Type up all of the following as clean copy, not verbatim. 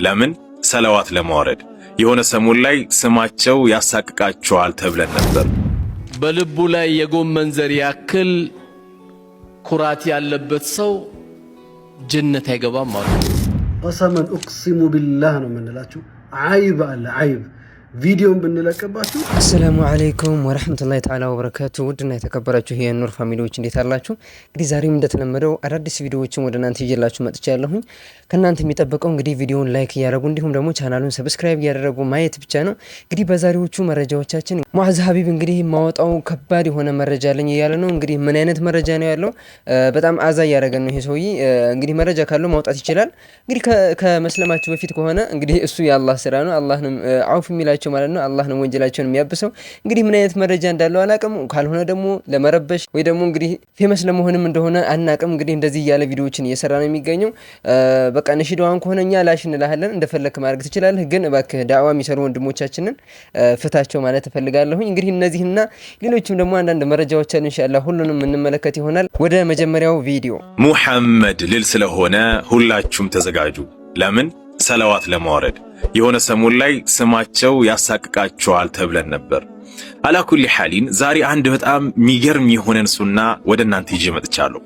ለምን ሰለዋት ለማውረድ የሆነ ሰሞን ላይ ስማቸው ያሳቅቃቸዋል ተብለን ነበር። በልቡ ላይ የጎመን ዘር ያክል ኩራት ያለበት ሰው ጀነት አይገባም ማለት ነው። ቀሰመን እቅሲሙ ቢላህ ነው የምንላችሁ። አይብ አለ አይብ ቪዲዮን ብንለቀባችሁ። አሰላሙ አለይኩም ወራህመቱላሂ ተዓላ ወበረካቱ። ውድና የተከበራችሁ የኑር ፋሚሊዎች እንዴት አላችሁ? እንግዲህ ዛሬም እንደተለመደው አዳዲስ ቪዲዮዎችን ወደ እናንተ ይዤላችሁ መጥቻለሁኝ። ከእናንተ የሚጠበቀው እንግዲህ ቪዲዮውን ላይክ እያደረጉ እንዲሁም ደግሞ ቻናሉን ሰብስክራይብ እያደረጉ ማየት ብቻ ነው። እንግዲህ በዛሬዎቹ መረጃዎቻችን ሙአዝ ሀቢብ እንግዲህ ማወጣው ከባድ የሆነ መረጃ አለኝ እያለ ነው። እንግዲህ ምን አይነት መረጃ ነው ያለው? በጣም አዛ እያደረገን ነው ይሄ ሰውዬ። እንግዲህ መረጃ ካለው ማውጣት ይችላል። እንግዲህ ከመስለማችሁ በፊት ከሆነ እንግዲህ እሱ የአላህ ስራ ነው። አላህንም አውፍ የሚላቸው ማለት ነው። አላህ ነው ወንጀላቸውን የሚያብሰው። እንግዲህ ምን አይነት መረጃ እንዳለው አላቅም። ካልሆነ ደግሞ ለመረበሽ ወይ ደግሞ እንግዲህ ፌመስ ለመሆንም እንደሆነ አናቅም። እንግዲህ እንደዚህ ያለ ቪዲዮዎችን እየሰራ ነው የሚገኘው። በቃ ነሽዳዋን ከሆነ እኛ ላሽ እንላለን፣ እንደፈለክ ማድረግ ትችላለህ። ግን እባክህ ዳዕዋ የሚሰሩ ወንድሞቻችንን ፍታቸው ማለት እፈልጋለሁ። እንግዲህ እነዚህና ሌሎችም ደግሞ አንዳንድ መረጃዎች አሉ። ኢንሻአላህ ሁሉንም እንመለከት ይሆናል። ወደ መጀመሪያው ቪዲዮ ሙሐመድ ልል ስለሆነ ሁላችሁም ተዘጋጁ። ለምን ሰለዋት ለማውረድ የሆነ ሰሞን ላይ ስማቸው ያሳቅቃቸዋል ተብለን ነበር። አላኩሊ ሐሊን ዛሬ አንድ በጣም የሚገርም የሆነን ሱና ወደ እናንተ ይዤ መጥቻለሁ።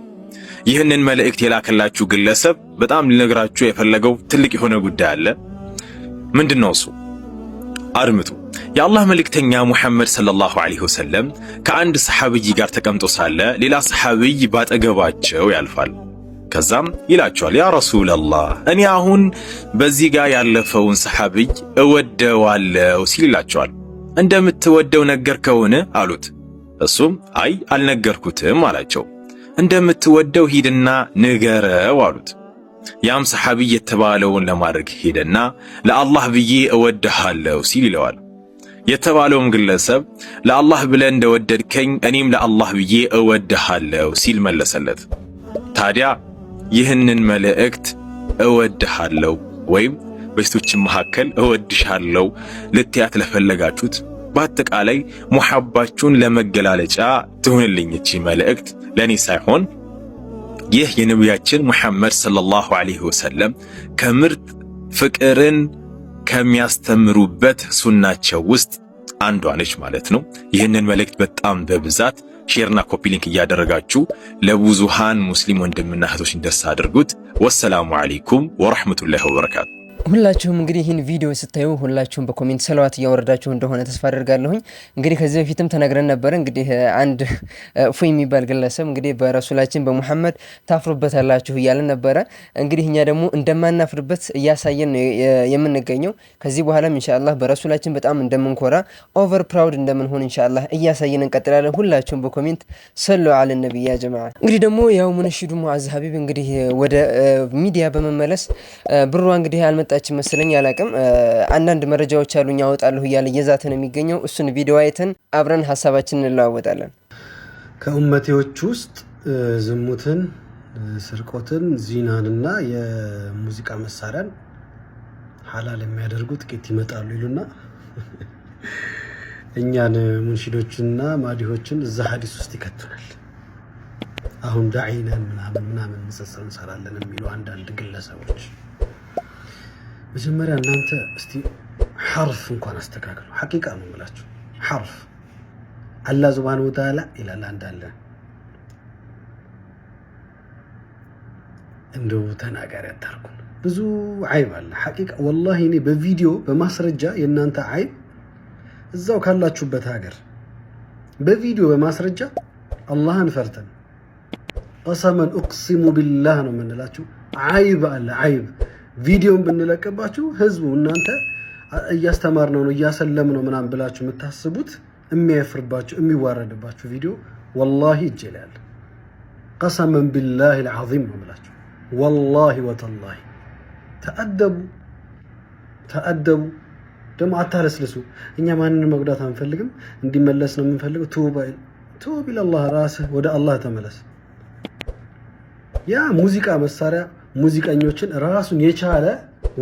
ይህንን መልእክት የላከላችሁ ግለሰብ በጣም ሊነግራችሁ የፈለገው ትልቅ የሆነ ጉዳይ አለ። ምንድነው እሱ? አድምጡ። የአላህ መልእክተኛ ሙሐመድ ሰለላሁ ዐለይሂ ወሰለም ከአንድ ሰሐቢይ ጋር ተቀምጦ ሳለ ሌላ ሰሐቢይ ባጠገባቸው ያልፋል። ከዛም ይላቸዋል፣ ያ ረሱላላህ እኔ አሁን በዚህ ጋር ያለፈውን ሰሐቢይ እወደዋለሁ ሲል ይላቸዋል። እንደምትወደው ነገርከውን አሉት። እሱም አይ አልነገርኩትም አላቸው። እንደምትወደው ሂድና ንገረው አሉት። ያም ሰሐቢይ የተባለውን ለማድረግ ሄደና ለአላህ ብዬ እወድሃለሁ ሲል ይለዋል። የተባለውም ግለሰብ ለአላህ ብለህ እንደወደድከኝ እኔም ለአላህ ብዬ እወድሃለሁ ሲል መለሰለት። ታዲያ ይህንን መልእክት እወድሃለሁ ወይም በሴቶች መካከል እወድሻለሁ ልትያት ለፈለጋችሁት በአጠቃላይ ሙሐባችሁን ለመገላለጫ ትሆንልኝ እቺ መልእክት ለኔ ሳይሆን ይህ የነቢያችን ሙሐመድ ሰለላሁ ዐለይሂ ወሰለም ከምርጥ ፍቅርን ከሚያስተምሩበት ሱናቸው ውስጥ አንዷ ነች ማለት ነው። ይህንን መልእክት በጣም በብዛት ሼርና ኮፒ ሊንክ እያደረጋችሁ ለብዙሃን ሙስሊም ወንድምና እህቶች እንደርስ አድርጉት። ወሰላሙ አለይኩም ወራህመቱላሂ ወበረካቱ። ሁላችሁም እንግዲህ ይህን ቪዲዮ ስታዩ ሁላችሁም በኮሜንት ሰለዋት እያወረዳችሁ እንደሆነ ተስፋ አደርጋለሁኝ። እንግዲህ ከዚህ በፊትም ተናግረን ነበር። እንግዲህ አንድ እፎይ የሚባል ግለሰብ እንግዲህ በረሱላችን በሙሐመድ ታፍሩበታላችሁ እያለን ነበረ። እንግዲህ እኛ ደግሞ እንደማናፍርበት እያሳየን ነው የምንገኘው። ከዚህ በኋላም ኢንሻአላህ በረሱላችን በጣም እንደምንኮራ ኦቨር ፕራውድ እንደምንሆን ኢንሻአላህ እያሳየን እንቀጥላለን። ሁላችሁም በኮሜንት ሰሉ ዐለ ነብይ ያ ጀማዓ። እንግዲህ ደግሞ ያው ሙነሺዱ ሙአዝ ሀቢብ እንግዲህ ወደ ሚዲያ በመመለስ ብሯ እንግዲህ አልመጣችም መስለኝ አላቅም። አንዳንድ መረጃዎች አሉኝ አወጣለሁ እያለ እየዛተ ነው የሚገኘው። እሱን ቪዲዮ አይተን አብረን ሐሳባችንን እንለዋወጣለን። ከኡመቴዎች ውስጥ ዝሙትን፣ ስርቆትን፣ ዚናንና የሙዚቃ መሳሪያን ሐላል የሚያደርጉ ጥቂት ይመጣሉ ይሉና እኛን ሙንሺዶችንና ማዲሆችን እዛ ሐዲስ ውስጥ ይከቱናል። አሁን ዳዒነን ምናምን ንጽጽር እንሰራለን የሚሉ አንዳንድ ግለሰቦች መጀመሪያ እናንተ እስቲ ሐርፍ እንኳን አስተካክሉ። ሐቂቃ ነው የምላችሁ። ሐርፍ አላህ ሱብሓነሁ ወተዓላ ይላል አንዳለ እንደው ተናጋሪ አታርጉን። ብዙ አይብ አለ ሐቂቃ ወላሂ። እኔ በቪዲዮ በማስረጃ የእናንተ አይብ እዛው ካላችሁበት ሀገር በቪዲዮ በማስረጃ አላህን ፈርተን ቀሰመን እቅሲሙ ቢላህ ነው የምንላችሁ። አይብ አለ አይብ ቪዲዮን ብንለቀባችሁ ህዝቡ እናንተ እያስተማርነው ነው እያሰለምነው ነው ምናምን ብላችሁ የምታስቡት የሚያፍርባችሁ የሚዋረድባችሁ ቪዲዮ ወላሂ ይጀላል። ቀሰመን ቢላሂ العظيم ነው የምላችሁ። ወላሂ ወተላሂ ተአደቡ ደግሞ አታለስልሱ። እኛ ማንንም መጉዳት አንፈልግም፣ እንዲመለስ ነው የምንፈልገው። ቱብ ኢለላህ፣ ራስህ ወደ አላህ ተመለስ። ያ ሙዚቃ መሳሪያ ሙዚቀኞችን ራሱን የቻለ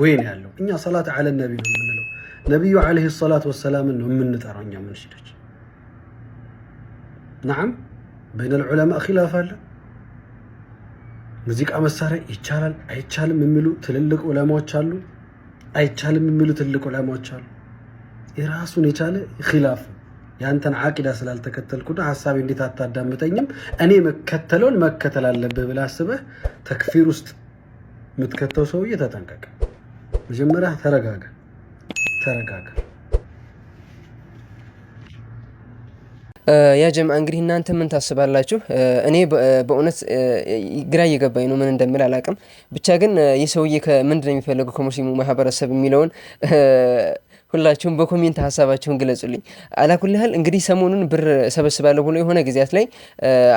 ወይ ነው ያለው። እኛ ሰላት ዐለ ነቢ ነው የምንለው። ነብዩ አለይሂ ሰላቱ ወሰላም ነው የምንጠራው እኛ ሙንሺዶች። ነዓም በይነ العلماء ኺላፍ አለ። ሙዚቃ መሳሪያ ይቻላል አይቻልም የሚሉ ትልልቅ ዑለማዎች አሉ። አይቻልም የሚሉ ትልቅ ዑለማዎች አሉ። የራሱን የቻለ ኺላፍ ያንተን አቂዳ ስላልተከተልኩና ሐሳቤ እንዴት አታዳምጠኝም እኔ መከተለውን መከተል አለብህ ብለህ አስበህ ተክፊር ውስጥ የምትከተው ሰውዬ ተጠንቀቅ። መጀመሪያ ተረጋጋ። ያ ጀማዓ እንግዲህ እናንተ ምን ታስባላችሁ? እኔ በእውነት ግራ እየገባኝ ነው፣ ምን እንደምል አላቅም። ብቻ ግን የሰውዬ ምንድነው የሚፈልገው ከሙስሊሙ ማህበረሰብ የሚለውን ሁላችሁም በኮሜንት ሀሳባችሁን ግለጹልኝ። አላኩል ያህል እንግዲህ ሰሞኑን ብር ሰበስባለሁ ብሎ የሆነ ጊዜያት ላይ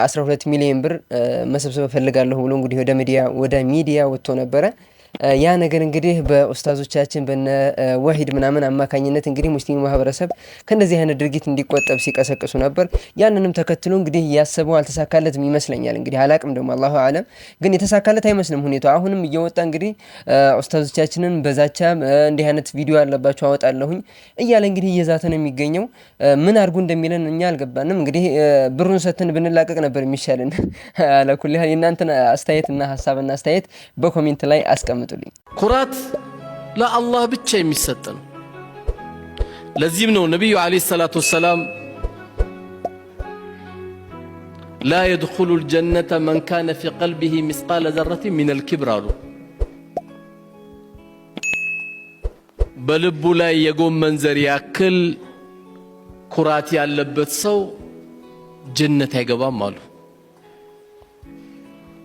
12 ሚሊዮን ብር መሰብሰብ እፈልጋለሁ ብሎ እንግዲህ ወደ ሚዲያ ወጥቶ ነበረ። ያ ነገር እንግዲህ በኡስታዞቻችን በነ ወሂድ ምናምን አማካኝነት እንግዲህ ሙስሊሙ ማህበረሰብ ከእንደዚህ አይነት ድርጊት እንዲቆጠብ ሲቀሰቅሱ ነበር። ያንንም ተከትሎ እንግዲህ ያሰበው አልተሳካለትም ይመስለኛል። እንግዲህ አላቅም ደግሞ አላሁ አለም፣ ግን የተሳካለት አይመስልም ሁኔታው። አሁንም እየወጣ እንግዲህ ኡስታዞቻችንን በዛቻ እንዲህ አይነት ቪዲዮ አለባቸው አወጣለሁኝ እያለ እንግዲህ እየዛተ ነው የሚገኘው። ምን አድርጉ እንደሚለን እኛ አልገባንም። እንግዲህ ብሩን ሰተን ብንላቀቅ ነበር የሚሻልን። አላኩል የእናንተን አስተያየትና ሀሳብና አስተያየት በኮሜንት ላይ አስቀምጡ። ኩራት ለአላህ ብቻ የሚሰጥ ነው። ለዚህም ነው ነብዩ አለይሂ ሰላቱ ወሰላም ላ የድኹሉል ጀነተ መን ካነ ፊ ቀልቢሂ ሚስቃለ ዘረቲ ሚነል ኪብር አሉ። በልቡ ላይ የጎመን ዘር ያክል ኩራት ያለበት ሰው ጀነት አይገባም አሉ።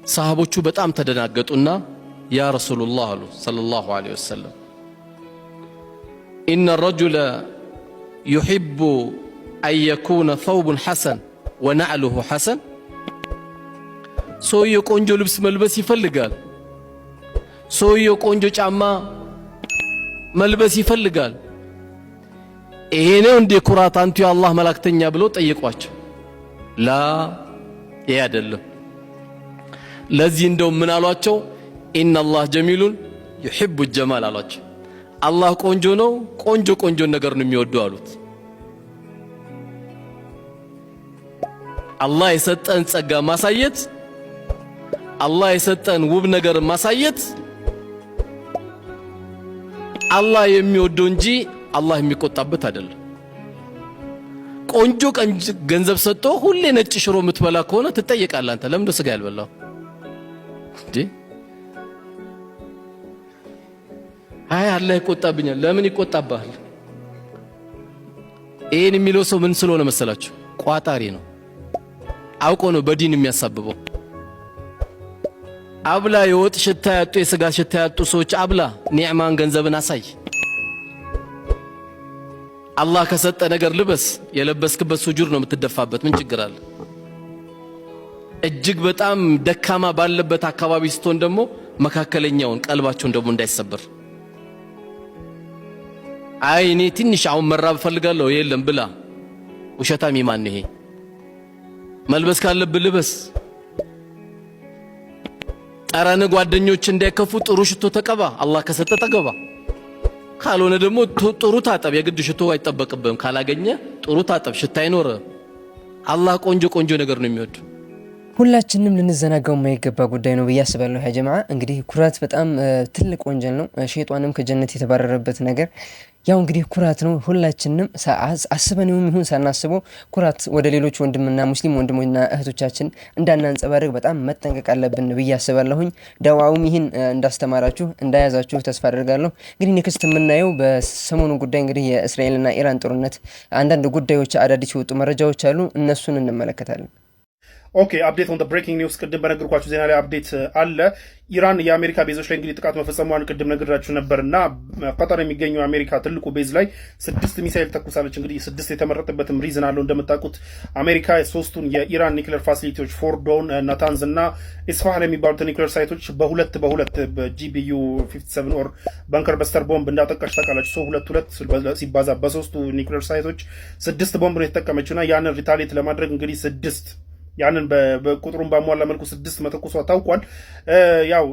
ሰሃቦቹ በጣም ተደናገጡና ያ ረሱሉላህ አሉ ሰለላሁ ዐለይሂ ወሰለም ኢነ ረጁለ ዩሒቡ አን የኩነ ተውቡን ሐሰን ወነዕሉሁ ሐሰን። ሰውየው ቆንጆ ልብስ መልበስ ይፈልጋል። ሰውየው ቆንጆ ጫማ መልበስ ይፈልጋል። ይሄ ነው እንዴ ኩራት አንቱ የአላህ መላእክተኛ ብሎ ጠየቋቸው። ላ ይሄ አይደለም። ለዚህ እንደው ምን አሏቸው? ኢነላህ ጀሚሉን ዩሒቡ ጀማል አሏቸው። አላህ ቆንጆ ነው፣ ቆንጆ ነገር ነው የሚወደው አሉት። አላህ የሰጠን ጸጋ ማሳየት፣ አላህ የሰጠን ውብ ነገር ማሳየት አላህ የሚወደው እንጂ አላህ የሚቆጣበት አይደለም። ቆንጆ ገንዘብ ሰጥቶ ሁሌ ነጭ ሽሮ የምትበላ ከሆነ ትጠየቃለህ። አንተ ለምን ስጋ ያልበላው እንዴ? አይ አላህ ይቆጣብኛል። ለምን ይቆጣብሃል? ይሄን የሚለው ሰው ምን ስለሆነ መሰላችሁ? ቋጣሪ ነው። አውቆ ነው በዲን የሚያሳብበው። አብላ የወጥ ሽታ ያጡ የስጋ ሽታ ያጡ ሰዎች አብላ፣ ኒዕማን ገንዘብን አሳይ። አላህ ከሰጠ ነገር ልበስ። የለበስክበት ሱጁድ ነው የምትደፋበት። ምን ችግር አለ? እጅግ በጣም ደካማ ባለበት አካባቢ ስትሆን ደግሞ መካከለኛውን ቀልባቸውን ደግሞ እንዳይሰበር። አይ እኔ ትንሽ አሁን መራብ ፈልጋለሁ፣ የለም ብላ። ውሸታም ይማን ይሄ? መልበስ ካለብህ ልበስ። ጠረን ጓደኞች እንዳይከፉ ጥሩ ሽቶ ተቀባ። አላህ ከሰጠ ተገባ፣ ካልሆነ ደግሞ ጥሩ ታጠብ። የግድ ሽቶ አይጠበቅብህም። ካላገኘ ጥሩ ታጠብ፣ ሽታ አይኖር። አላህ ቆንጆ ነገር ነው የሚወድ። ሁላችንም ልንዘናጋው የማይገባ ጉዳይ ነው ብዬ አስባለሁ። ያ ጀማዓ እንግዲህ ኩራት በጣም ትልቅ ወንጀል ነው። ሸይጣንም ከጀነት የተባረረበት ነገር ያው እንግዲህ ኩራት ነው። ሁላችንም አስበነውም ይሁን ሳናስበው ኩራት ወደ ሌሎች ወንድምና ሙስሊም ወንድሞችና እህቶቻችን እንዳናንጸባርቅ በጣም መጠንቀቅ አለብን ብዬ አስባለሁኝ። ዳዋውም ይህን እንዳስተማራችሁ እንዳያዛችሁ ተስፋ አደርጋለሁ። እንግዲህ ኔክስት የምናየው በሰሞኑ ጉዳይ እንግዲህ የእስራኤልና ኢራን ጦርነት አንዳንድ ጉዳዮች አዳዲስ የወጡ መረጃዎች አሉ። እነሱን እንመለከታለን። ኦኬ አፕዴት ኦን ብሬኪንግ ኒውስ። ቅድም በነገርኳችሁ ዜና ላይ አፕዴት አለ። ኢራን የአሜሪካ ቤዞች ላይ እንግዲህ ጥቃት መፈጸሟን ቅድም ነግራችሁ ነበር እና ቀጠር የሚገኘው የአሜሪካ ትልቁ ቤዝ ላይ 6 ሚሳይል ተኩሳለች። እንግዲህ 6 የተመረጠበትም ሪዝን አለው። እንደምታውቁት አሜሪካ ሶስቱን የኢራን ኒክሌር ፋሲሊቲዎች ፎርዶን፣ ናታንዝ እና ኢስፋሃን የሚባሉት ኒክሌር ሳይቶች በሁለት በጂቢዩ 57 ኦር ባንከር በስተር ቦምብ እንዳጠቃች ታውቃላችሁ። ሰው ሁለት ሲባዛ በሶስቱ ኒክሌር ሳይቶች 6 ቦምብ ነው የተጠቀመችውና ያንን ሪታሊየት ለማድረግ እንግዲህ 6 ያንን በቁጥሩን ባሟላ መልኩ 6 መተኮሷ ታውቋል። ያው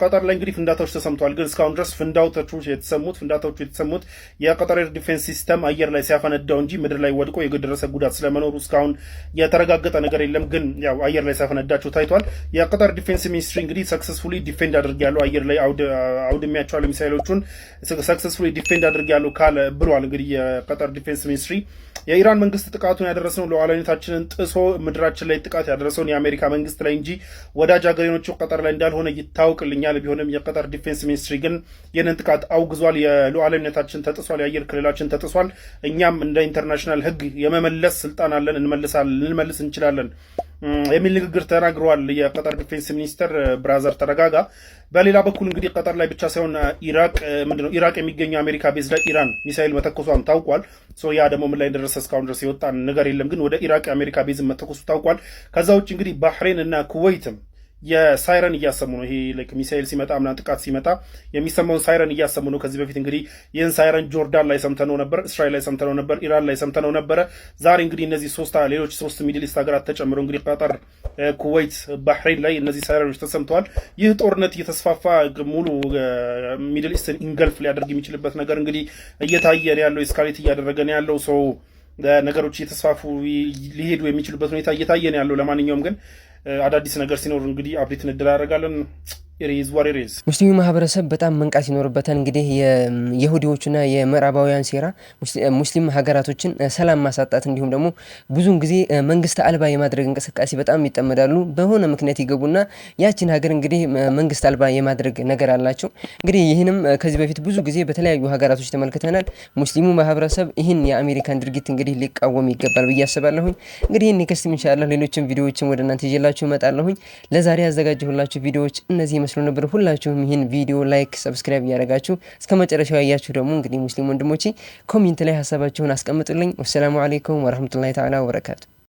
ቀጠር ላይ እንግዲህ ፍንዳታዎች ተሰምተዋል። ግን እስካሁን ድረስ ፍንዳታዎቹ የተሰሙት የቀጠር ኤር ዲፌንስ ሲስተም አየር ላይ ሲያፈነዳው እንጂ ምድር ላይ ወድቆ የደረሰ ጉዳት ስለመኖሩ እስካሁን የተረጋገጠ ነገር የለም። ግን ያው አየር ላይ ሲያፈነዳቸው ታይቷል። የቀጠር ዲፌንስ ሚኒስትሪ እንግዲህ ሰክሰስፉሊ ዲፌንድ አድርጌያለሁ፣ አየር ላይ አውድሜያቸዋለሁ ሚሳይሎቹን ሰክሰስፉሊ ዲፌንድ አድርጌያለሁ ካለ ብሏል። እንግዲህ የቀጠር ዲፌንስ ሚኒስትሪ የኢራን መንግስት ጥቃቱን ያደረሰው ሉዓላዊነታችንን ጥሶ ምድራችን ላይ ጥቃት ያደረሰውን የአሜሪካ መንግስት ላይ እንጂ ወዳጅ ሀገሮቹ ቀጠር ላይ እንዳልሆነ ይታወቅልኛል። ቢሆንም የቀጠር ዲፌንስ ሚኒስትሪ ግን ይህንን ጥቃት አውግዟል። የሉዓላዊነታችን ተጥሷል፣ የአየር ክልላችን ተጥሷል፣ እኛም እንደ ኢንተርናሽናል ህግ የመመለስ ስልጣን አለን፣ ልንመልስ እንችላለን የሚል ንግግር ተናግረዋል የቀጠር ዲፌንስ ሚኒስተር ብራዘር ተረጋጋ። በሌላ በኩል እንግዲህ ቀጠር ላይ ብቻ ሳይሆን ኢራቅ የሚገኘው አሜሪካ ቤዝ ላይ ኢራን ሚሳኤል መተኮሷም ታውቋል። ያ ደግሞ ምን ላይ እንደደረሰ እስካሁን ድረስ የወጣ ነገር የለም። ግን ወደ ኢራቅ የአሜሪካ ቤዝ መተኮሱ ታውቋል። ከዛ ውጭ እንግዲህ ባህሬን እና ኩዌትም የሳይረን እያሰሙ ነው። ይሄ ላይክ ሚሳኤል ሲመጣ ምናምን ጥቃት ሲመጣ የሚሰማውን ሳይረን እያሰሙ ነው። ከዚህ በፊት እንግዲህ ይህን ሳይረን ጆርዳን ላይ ሰምተነው ነበር፣ እስራኤል ላይ ሰምተነው ነበር፣ ኢራን ላይ ሰምተነው ነበረ። ዛሬ እንግዲህ እነዚህ ሌሎች ሶስት ሚድል ኢስት ሀገራት ተጨምሮ እንግዲህ ቀጠር፣ ኩዌት፣ ባህሬን ላይ እነዚህ ሳይረኖች ተሰምተዋል። ይህ ጦርነት እየተስፋፋ ሙሉ ሚድል ኢስትን ኢንገልፍ ሊያደርግ የሚችልበት ነገር እንግዲህ እየታየ ነው ያለው፣ ኤስካሌት እያደረገ ነው ያለው። ሰው ነገሮች እየተስፋፉ ሊሄዱ የሚችሉበት ሁኔታ እየታየ ነው ያለው። ለማንኛውም ግን አዳዲስ ነገር ሲኖር እንግዲህ አፕዴት እንደራረጋለን። ሙስሊሙ ማህበረሰብ በጣም መንቃት ይኖርበታል። እንግዲህ የይሁዲዎቹና የምዕራባውያን ሴራ ሙስሊም ሀገራቶችን ሰላም ማሳጣት እንዲሁም ደግሞ ብዙውን ጊዜ መንግስት አልባ የማድረግ እንቅስቃሴ በጣም ይጠመዳሉ። በሆነ ምክንያት ይገቡና ያችን ሀገር እንግዲህ መንግስት አልባ የማድረግ ነገር አላቸው። እንግዲህ ይህንም ከዚህ በፊት ብዙ ጊዜ በተለያዩ ሀገራቶች ተመልክተናል። ሙስሊሙ ማህበረሰብ ይህን የአሜሪካን ድርጊት እንግዲህ ሊቃወም ይገባል ብዬ አስባለሁኝ። እንግዲህ ይህን ከስም ኢንሻአላህ ሌሎችም ቪዲዮዎችን ወደ እናንተ ይዤላችሁ እመጣለሁኝ። ለዛሬ ያዘጋጀሁላችሁ ቪዲዮዎች እነዚህ መስሎ ነበር። ሁላችሁም ይህን ቪዲዮ ላይክ፣ ሰብስክራይብ ያደረጋችሁ እስከ መጨረሻው ያያችሁ ደግሞ እንግዲህ ሙስሊም ወንድሞቼ ኮሜንት ላይ ሀሳባችሁን አስቀምጡልኝ። ወሰላሙ አለይኩም ወራህመቱላሂ ተዓላ ወበረካቱ።